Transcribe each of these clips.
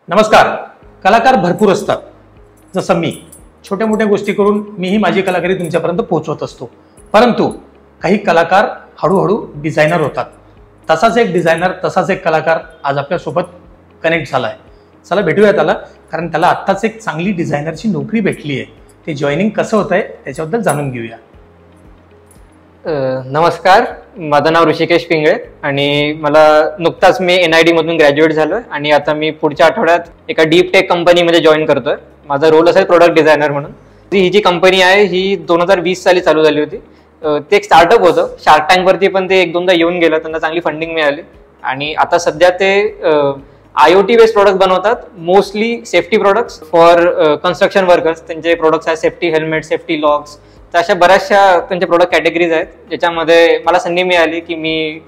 नमस्कार. कलाकार भरपूर असतात. जसं मी छोट्या मोठ्या गोष्टी करून मीही माझी कलाकारी तुमच्यापर्यंत पोहोचवत असतो. परंतु काही कलाकार हळूहळू डिझायनर होतात. तसाच एक डिझायनर, तसाच एक कलाकार आज आपल्यासोबत कनेक्ट झाला आहे. चला भेटूया त्याला, कारण त्याला आत्ताच एक चांगली डिझायनरची नोकरी भेटली आहे. ते जॉईनिंग कसं होत आहे त्याच्याबद्दल जाणून घेऊया. नमस्कार, माझं नाव ऋषिकेश पिंगळे आणि मला नुकताच मी NID मधून ग्रॅज्युएट झालोय आणि आता मी पुढच्या आठवड्यात एका डीप टेक कंपनीमध्ये जॉईन करतोय. माझा रोल असेल प्रोडक्ट डिझायनर म्हणून. ही जी कंपनी आहे ही 2020 साली चालू झाली होती. ते एक स्टार्टअप होतं. शार्क टँकवरती पण ते एक दोनदा येऊन गेलं, त्यांना चांगली फंडिंग मिळाली आणि आता सध्या ते IoT बेस्ड प्रोडक्ट बनवतात. Mostly safety products for construction workers. त्यांचे प्रोडक्ट्स आहेत सेफ्टी हेल्मेट, सेफ्टी लॉक्स. तर अशा बऱ्याचशा त्यांचे प्रोडक्ट कॅटेगरीज आहेत ज्याच्यामध्ये मला संधी मिळाली की मी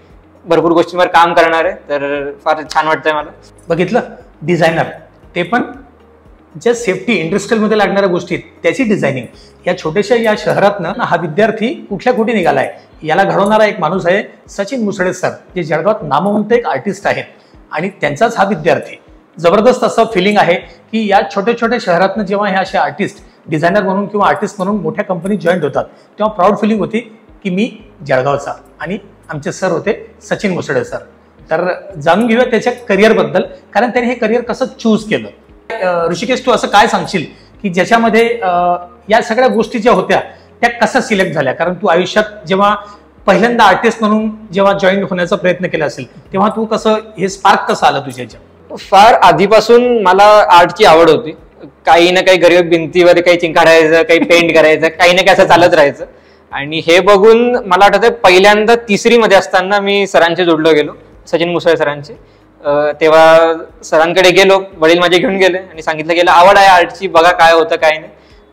भरपूर गोष्टींवर काम करणार आहे. तर फार छान वाटतंय मला. बघितलं, डिझायनर, ते पण ज्या सेफ्टी इंडस्ट्रीमध्ये लागणाऱ्या गोष्टी त्याची डिझायनिंग. या छोट्याशा या शहरातनं हा विद्यार्थी कुठल्या कुठे निघालाय याला घडवणारा एक माणूस आहे सचिन मुसळे सर, जे जळगावात नामवंत एक आर्टिस्ट आहेत आणि त्यांचाच हा विद्यार्थी. जबरदस्त असं फिलिंग आहे की या छोट्या छोट्या शहरातनं जेव्हा हे असे आर्टिस्ट डिझायनर म्हणून किंवा आर्टिस्ट म्हणून मोठ्या कंपनीत जॉईन होतात तेव्हा प्राऊड फिलिंग होती की मी जळगावचा आणि आमचे सर होते सचिन मुसळे सर. तर जाणून घेऊया त्याच्या करिअरबद्दल, कारण त्याने हे करिअर कसं चूज केलं. ऋषिकेश, तू असं काय सांगशील की ज्याच्यामध्ये या सगळ्या गोष्टी ज्या होत्या त्या कसं सिलेक्ट झाल्या? कारण तू आयुष्यात जेव्हा पहिल्यांदा आर्टिस्ट म्हणून जेव्हा जॉईन होण्याचा प्रयत्न केला असेल तेव्हा तू कसं, हे स्पार्क कसं आलं तुझ्या ह्याच्यात? फार आधीपासून मला आर्टची आवड होती. काही ना काही गरीब भिंतीवर काही चिंकाडायचं, काही पेंट करायचं, काही ना काही असं चालत राहायचं. आणि हे बघून मला आठवतंय पहिल्यांदा 3री मध्ये असताना मी सरांचे जोडलो गेलो, सचिन मुसळे सरांचे. तेव्हा सरांकडे गेलो, वडील माझे घेऊन गेले आणि सांगितलं गेलं आवड आहे आर्टची, बघा काय होतं काय नाही.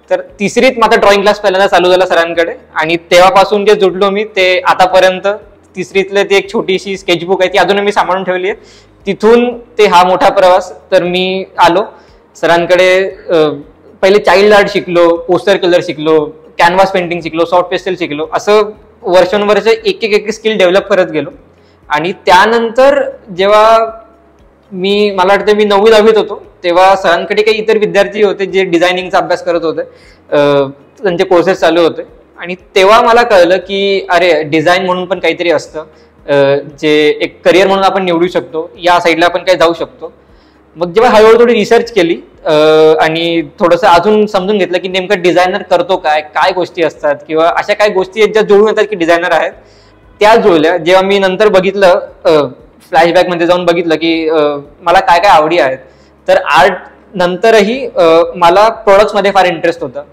तर 3रीत माझा ड्रॉइंग क्लास पहिल्यांदा चालू झाला सरांकडे आणि तेव्हापासून जे जुडलो मी ते आतापर्यंत 3रीतले ती एक छोटीशी स्केचबुक आहे ती अजून मी सांभाळून ठेवली आहे. तिथून ते हा मोठा प्रवास. तर मी आलो सरांकडे, पहिले चाइल्ड आर्ट शिकलो, पोस्टर कलर शिकलो, कॅनव्हास पेंटिंग शिकलो, सॉफ्ट पेस्टल शिकलो. असं वर्षानुवर्ष एक एक स्किल डेव्हलप करत गेलो. आणि त्यानंतर जेव्हा मला वाटतं मी 9वी-10वीत होतो तेव्हा सरांकडे काही इतर विद्यार्थी होते जे डिझायनिंगचा अभ्यास करत होते, त्यांचे कोर्सेस चालू होते. आणि तेव्हा मला कळलं की अरे डिझाईन म्हणून पण काहीतरी असतं, जे एक करिअर म्हणून आपण निवडू शकतो, या साईडला आपण काही जाऊ शकतो. मग जेव्हा हळूहळू थोडी रिसर्च केली आणि थोडंसं अजून समजून घेतलं की नेमकं डिझायनर करतो काय, काय गोष्टी असतात किंवा अशा काय गोष्टी आहेत ज्या जुळून येतात की डिझायनर आहेत, त्या जुळल्या. जेव्हा मी नंतर बघितलं, फ्लॅशबॅक मध्ये जाऊन बघितलं की मला काय काय आवडी आहेत, तर आर्ट नंतरही मला प्रोडक्ट्स मध्ये फार इंटरेस्ट होता.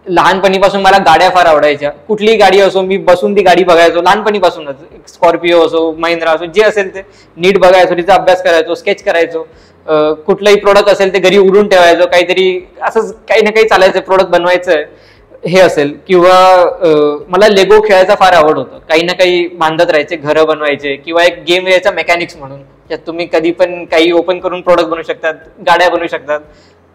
लहानपणीपासून मला गाड्या फार आवडायच्या. कुठलीही गाडी असो मी बसून ती गाडी बघायचो लहानपणीपासूनच. स्कॉर्पिओ असो, महिंद्रा असो, जे असेल ते नीट बघायचो, तिचा अभ्यास करायचो, स्केच करायचो. कुठलाही प्रोडक्ट असेल ते घरी उडून ठेवायचो, काहीतरी असंच काही ना काही चालायचं, प्रोडक्ट बनवायचं हे असेल. किंवा मला लेगो खेळायचा फार आवड होतं. काही ना काही बांधत राहायचे, घरं बनवायचे. किंवा एक गेम यायचा मेकॅनिक्स म्हणून, त्यात तुम्ही कधी पण काही ओपन करून प्रोडक्ट बनवू शकतात, गाड्या बनवू शकतात.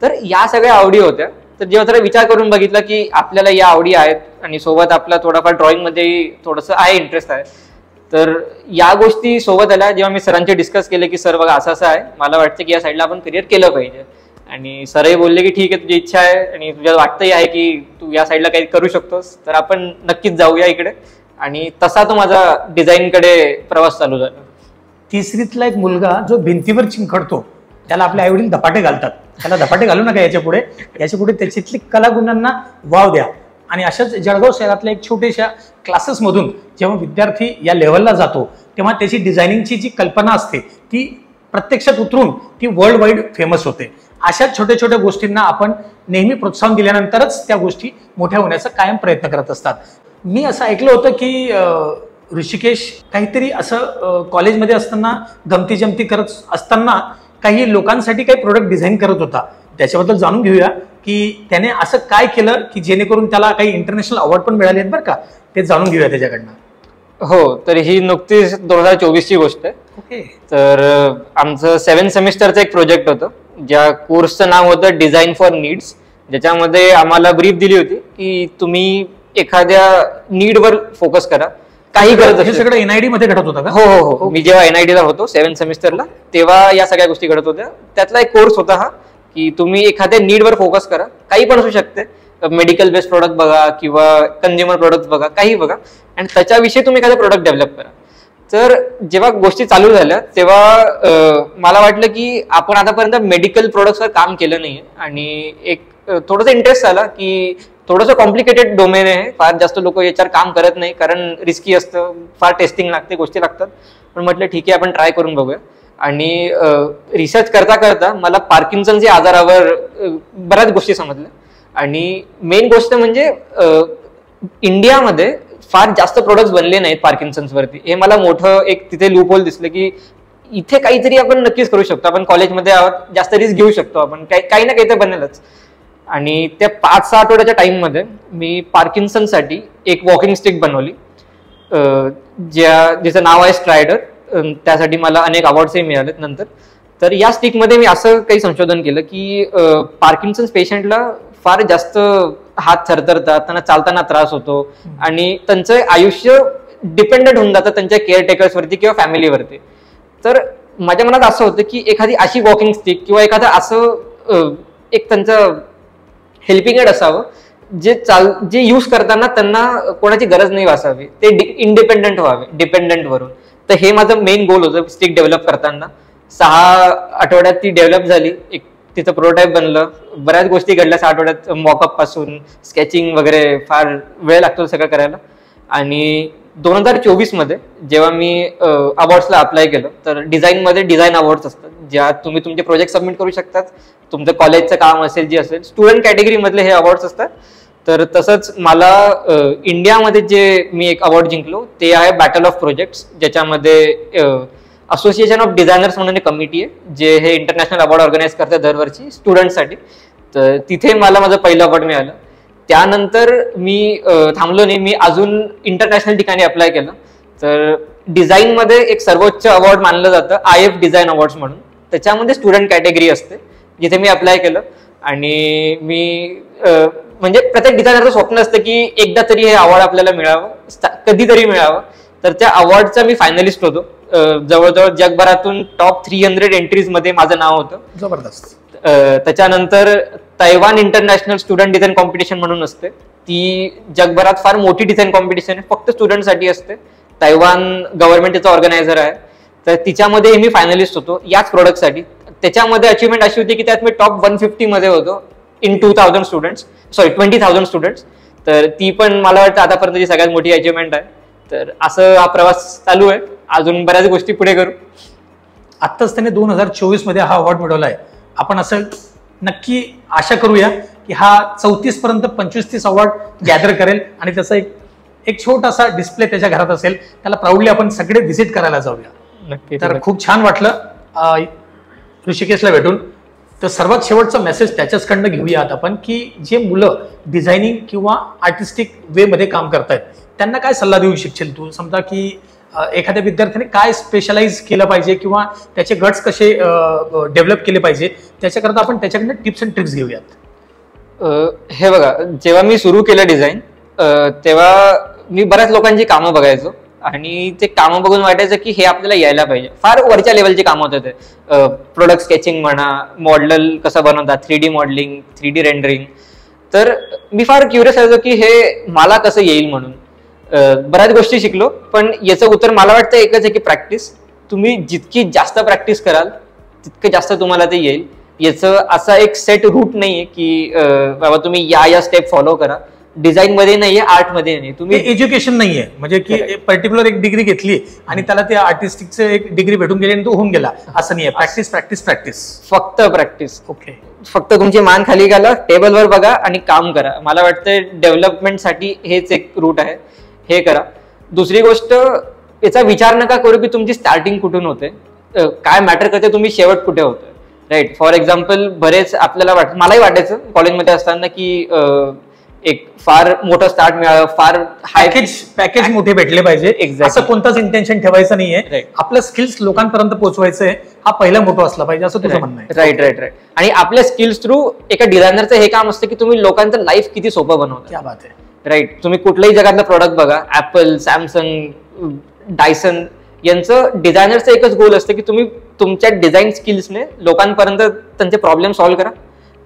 तर या सगळ्या आवडी होत्या. तर जेव्हा जरा विचार करून बघितला की आपल्याला या आवडी आहेत आणि सोबत आपला थोडाफार ड्रॉइंगमध्ये थोडंसं आहे, इंटरेस्ट आहे, तर या गोष्टी सोबत आल्या. जेव्हा मी सरांचे डिस्कस केले की सर बघा असं असं आहे, मला वाटतं की या साईडला आपण करिअर केलं पाहिजे. आणि सरही बोलले की ठीक आहे, तुझी इच्छा आहे आणि तुझ्या वाटतंही आहे की तू या साईडला काही करू शकतोस, तर आपण नक्कीच जाऊया इकडे. आणि तसा तो माझा डिझाईनकडे प्रवास चालू झाला. 3रीतला एक मुलगा जो भिंतीवर चिंकडतो त्याला आपले आईवडील धपाटे घालतात. त्याला धपाटे घालू नका, याच्या पुढे त्याच्यातली कलागुणांना वाव द्या. आणि अशाच जळगाव शहरातल्या एक छोट्याशा क्लासेसमधून जेव्हा विद्यार्थी या लेवलला जातो तेव्हा त्याची डिझायनिंगची जी कल्पना असते ती प्रत्यक्षात उतरून ती वर्ल्ड वाईड फेमस होते. अशा छोट्या छोट्या गोष्टींना आपण नेहमी प्रोत्साहन दिल्यानंतरच त्या गोष्टी मोठ्या होण्याचा कायम प्रयत्न करत असतात. मी असं ऐकलं होतं की ऋषिकेश काहीतरी असं कॉलेजमध्ये असताना गमती जमती करत असताना काही लोकांसाठी काही प्रोडक्ट डिझाईन करत होता. त्याच्याबद्दल जाणून घेऊया की त्याने असं काय केलं की जेणेकरून त्याला काही इंटरनॅशनल अवॉर्ड पण मिळाले आहेत बरं का, ते जाणून घेऊया त्याच्याकडनं. हो, तर ही नुकतीच 2024ची गोष्ट आहे. ओके. तर आमचं 7th सेमिस्टरचं एक प्रोजेक्ट होतं, ज्या कोर्सचं नाव होतं डिझाईन फॉर नीड्स. ज्याच्यामध्ये आम्हाला ब्रीफ दिली होती की तुम्ही एखाद्या नीडवर फोकस करा. काही गरज हे सगळं एनआयडी मध्ये घडत होतं का? हो हो हो. मी जेव्हा एनआयडीला होतो 7th सेमिस्टरला, तेव्हा या सगळ्या गोष्टी घडत होत्या. त्यातला एक कोर्स होता हा, की तुम्ही एखाद्या नीडवर फोकस करा, काही पण असू शकते, मेडिकल बेस्ड प्रोडक्ट बघा किंवा कन्झ्युमर प्रोडक्ट बघा, काही बघा, आणि त्याच्याविषयी तुम्ही एखादं प्रोडक्ट डेव्हलप करा. तर जेव्हा गोष्टी चालू झाल्या तेव्हा मला वाटलं की आपण आतापर्यंत मेडिकल प्रोडक्ट्सवर काम केलं नाहीये, आणि एक थोडासा इंटरेस्ट आला की थोडंसं कॉम्प्लिकेटेड डोमेन आहे, फार जास्त लोक याच्यावर काम करत नाही कारण रिस्की असतं, फार टेस्टिंग लागते, गोष्टी लागतात. पण म्हटलं ठीक आहे, आपण ट्राय करून बघूया. आणि रिसर्च करता करता मला पार्किन्सनच्या आजारावर बऱ्याच गोष्टी समजल्या. आणि मेन गोष्ट म्हणजे इंडियामध्ये फार जास्त प्रोडक्ट्स बनले नाहीत पार्किन्सन्स वरती. हे मला मोठं एक तिथे लूपहोल दिसलं की इथे काहीतरी आपण नक्कीच करू शकतो, आपण कॉलेजमध्ये आहोत, जास्त रिस्क घेऊ शकतो, आपण काही ना काही तर बनेलच. आणि त्या 5-6 आठवड्याच्या टाइममध्ये मी पार्किन्सनसाठी एक वॉकिंग स्टिक बनवली, जिचं नाव आहे स्ट्रायडर. त्यासाठी मला अनेक अवॉर्ड्सही मिळालेत नंतर. तर या स्टिकमध्ये मी असं काही संशोधन केलं की पार्किन्सन्स पेशंटला फार जास्त हात थरथरतात, त्यांना चालताना त्रास होतो, आणि त्यांचं आयुष्य डिपेंडेंट होऊन जातं त्यांच्या केअरटेकर्सवरती किंवा फॅमिलीवरती. तर माझ्या मनात असं होतं की एखादी अशी वॉकिंग स्टिक किंवा एखादं असं एक त्यांचं हेल्पिंग एड असावं जे यूज करताना त्यांना कोणाची गरज नाही भासावी, ते इंडिपेंडेंट व्हावे डिपेंडंट वरून. तर हे माझं मेन गोल होतं स्टिक डेव्हलप करताना. 6 आठवड्यात ती डेव्हलप झाली, एक तिचं प्रोटोटाईप बनलं, बऱ्याच गोष्टी घडल्या 6 आठवड्यात, मॉकअप पासून स्केचिंग वगैरे, फार वेळ लागतो सगळं करायला. आणि 2024 मध्ये जेव्हा मी अवॉर्ड्सला अप्लाय केलं, तर डिझाईनमध्ये डिझाईन अवॉर्ड्स असतात, ज्यात तुम्ही तुमचे प्रोजेक्ट सबमिट करू शकतात, तुमचं कॉलेजचं काम असेल जे असेल, स्टुडंट कॅटेगरीमधले हे अवॉर्ड्स असतात. तर तसंच मला इंडियामध्ये जे मी एक अवॉर्ड जिंकलो ते आहे बॅटल ऑफ प्रोजेक्ट्स, ज्याच्यामध्ये असोसिएशन ऑफ डिझायनर्स म्हणून एक कमिटी आहे, जे हे इंटरनॅशनल अवॉर्ड ऑर्गनाईज करतात दरवर्षी स्टुडंटसाठी. तर तिथे मला माझं पहिलं अवॉर्ड मिळालं. त्यानंतर मी थांबलो नाही, मी अजून इंटरनॅशनल ठिकाणी अप्लाय केलं. तर डिझाईनमध्ये एक सर्वोच्च अवॉर्ड मानलं जातं IF डिझाईन अवॉर्ड्स म्हणून, त्याच्यामध्ये स्टुडंट कॅटेगरी असते, जिथे मी अप्लाय केलं. आणि मी म्हणजे प्रत्येक डिझायनरचं स्वप्न असतं की एकदा तरी हे अवॉर्ड आपल्याला मिळावं, कधीतरी मिळावं. तर त्या अवॉर्डचा मी फायनलिस्ट होतो. जवळजवळ जगभरातून टॉप 300 एंट्रीज मध्ये माझं नाव होतं. जबरदस्त. त्याच्यानंतर Taiwan international student design competition म्हणून असते, ती जगभरात फार मोठी डिझाईन कॉम्पिटिशन आहे, फक्त स्टुडंटसाठी असते. तैवान गव्हर्नमेंट त्याचा ऑर्गनायझर आहे. तर तिच्यामध्ये मी फायनलिस्ट होतो याच प्रोडक्टसाठी. त्याच्यामध्ये अचिव्हमेंट अशी होती की त्यात मी टॉप 150 मध्ये होतो इन 20,000 स्टुडंट्स. तर ती पण मला वाटतं आतापर्यंतची सगळ्यात मोठी अचिव्हमेंट आहे. तर असं हा प्रवास चालू आहे, अजून बऱ्याच गोष्टी पुढे करू. आत्ताच त्याने 2024 मध्ये हा अवॉर्ड मिळवलाय. आपण असं नक्की आशा करूया की हा 34 पर्यंत 25-30 अवॉर्ड गॅदर करेल, आणि त्याचा एक छोटासा डिस्प्ले त्याच्या घरात असेल, त्याला प्राऊडली आपण सगळे व्हिजिट करायला जाऊया. नक्की. तर खूप छान वाटलं ऋषिकेशला भेटून. तर सर्वात शेवटचा मेसेज त्याच्याचकडनं घेऊयात आपण, की जे मुलं डिझायनिंग किंवा आर्टिस्टिक वे मध्ये काम करतायत त्यांना काय सल्ला देऊ शकशील तू? समजा की एखाद्या विद्यार्थ्याने काय स्पेशलाइज केलं पाहिजे किंवा त्याचे गट्स कसे डेव्हलप केले पाहिजे, त्याच्याकरता आपण त्याच्याकडनं टिप्स अँड ट्रिक्स घेऊयात. हे बघा, जेव्हा मी सुरू केलं डिझाईन तेव्हा मी बऱ्याच लोकांची कामं बघायचो, आणि ते कामं बघून वाटायचं की हे आपल्याला यायला पाहिजे. फार वरच्या लेवलची कामं होते ते, प्रोडक्ट स्केचिंग म्हणा, मॉडेल कसं बनवतात, 3D मॉडेलिंग, 3D रेंडरिंग. तर मी फार क्युरियस होतो की हे मला कसं येईल म्हणून. बऱ्याच गोष्टी शिकलो, पण याचं उत्तर मला वाटतं एकच आहे की प्रॅक्टिस. तुम्ही जितकी जास्त प्रॅक्टिस कराल तितकं जास्त तुम्हाला ते येईल. याचं असा एक सेट रूट नाहीये की बाबा तुम्ही या स्टेप फॉलो करा. डिझाईन मध्ये नाहीये, आर्ट मध्ये नाही. तुम्ही एज्युकेशन नाहीये म्हणजे की पर्टिक्युलर एक डिग्री घेतली आणि त्याला ते आर्टिस्टिकचं एक डिग्री भेटून गेली आणि तो होऊन गेला, असं नाहीये. प्रॅक्टिस प्रॅक्टिस प्रॅक्टिस, फक्त प्रॅक्टिस. ओके. फक्त तुमची मान खाली घाला, टेबलवर बघा आणि काम करा. मला वाटतं डेव्हलपमेंटसाठी हेच एक रूट आहे, हे करा. दुसरी गोष्ट, याचा विचार नका करू की तुमची स्टार्टिंग कुठून होते, काय मॅटर करते तुम्ही शेवट कुठे होतोय. राईट. फॉर एक्झाम्पल, बरेच आपल्याला मलाही वाटायचं कॉलेजमध्ये असताना की एक फार मोठं स्टार्ट मिळालं, फार पॅकेज मोठे भेटले पाहिजे. असं कोणताच इंटेन्शन ठेवायचं नाहीये. आपलं स्किल्स लोकांपर्यंत पोहोचवायचंय, हा पहिला मोठा असला पाहिजे, असं तुझं म्हणणं आहे. Right right right. आणि आपल्या स्किल्स थ्रू एका डिझायनरचं हे काम असतं की तुम्ही लोकांचं लाईफ किती सोपं बनवता. क्या बात आहे. राईट. तुम्ही कुठल्याही जगातलं प्रोडक्ट बघा, ऍपल, सॅमसंग, डायसन, यांचं डिझायनरचं एकच गोल असतं की तुम्ही तुमच्या डिझाईन स्किल्सने लोकांपर्यंत त्यांचे प्रॉब्लेम सॉल्व्ह करा,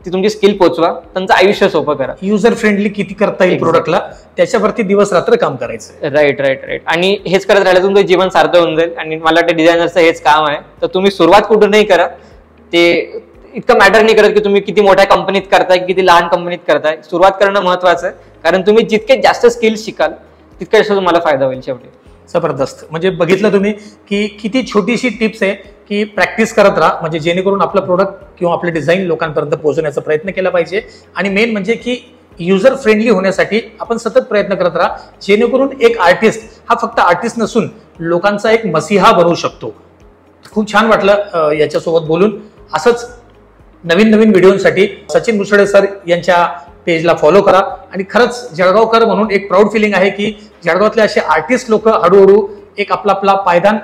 ती तुमची स्किल पोहोचवा, त्यांचं आयुष्य सोपं करा. युजर फ्रेंडली किती करता येईल प्रोडक्टला, त्याच्यावरती दिवस रात्र काम करायचं. Right right right. आणि हेच करत राहिलं तुमचं जीवन सार्थक होऊन जाईल. आणि मला वाटतं डिझायनरचं हेच काम आहे. तर तुम्ही सुरुवात कुठूनही करा, ते इतकं मॅटर नाही करत की तुम्ही किती मोठ्या कंपनीत करताय किती लहान कंपनीत करताय. सुरुवात करणं महत्वाचं आहे, कारण तुम्ही जितके जास्त स्किल्स शिकाल तितका जास्त तुम्हाला फायदा होईल शेवटी. जबरदस्त. म्हणजे बघितलं तुम्ही की किती छोटीशी टिप्स आहे की प्रॅक्टिस करत राहा, म्हणजे जेणेकरून आपलं प्रोडक्ट किंवा आपले डिझाईन लोकांपर्यंत पोहोचवण्याचा प्रयत्न केला पाहिजे. आणि मेन म्हणजे की युजर फ्रेंडली होण्यासाठी आपण सतत प्रयत्न करत राहा, जेणेकरून एक आर्टिस्ट हा फक्त आर्टिस्ट नसून लोकांचा एक मसीहा बनवू शकतो. खूप छान वाटलं याच्यासोबत बोलून. असंच नवीन नवीन व्हिडिओसाठी सचिन मुसळे सर यांच्या पेजला फॉलो करा. आणि खरंच जळगावकर म्हणून एक प्राऊड फिलिंग आहे की जळगावातले असे आर्टिस्ट लोक हळूहळू एक आपला पायदान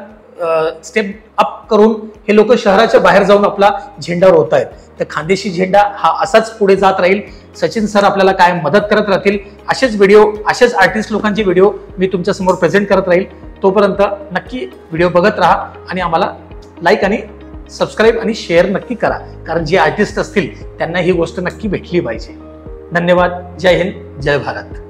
स्टेप अप करून हे लोक शहराच्या बाहेर जाऊन आपला झेंडावर होत आहेत. तर खानदेशी झेंडा हा असाच पुढे जात राहील. सचिन सर आपल्याला काय मदत करत राहतील. असेच व्हिडिओ, असेच आर्टिस्ट लोकांचे व्हिडिओ मी तुमच्या समोर प्रेझेंट करत राहील. तोपर्यंत नक्की व्हिडिओ बघत राहा आणि आम्हाला लाईक आणि सबस्क्राईब आणि शेअर नक्की करा, कारण जे आर्टिस्ट असतील त्यांना ही गोष्ट नक्की भेटली पाहिजे. धन्यवाद. जय हिंद, जय भारत.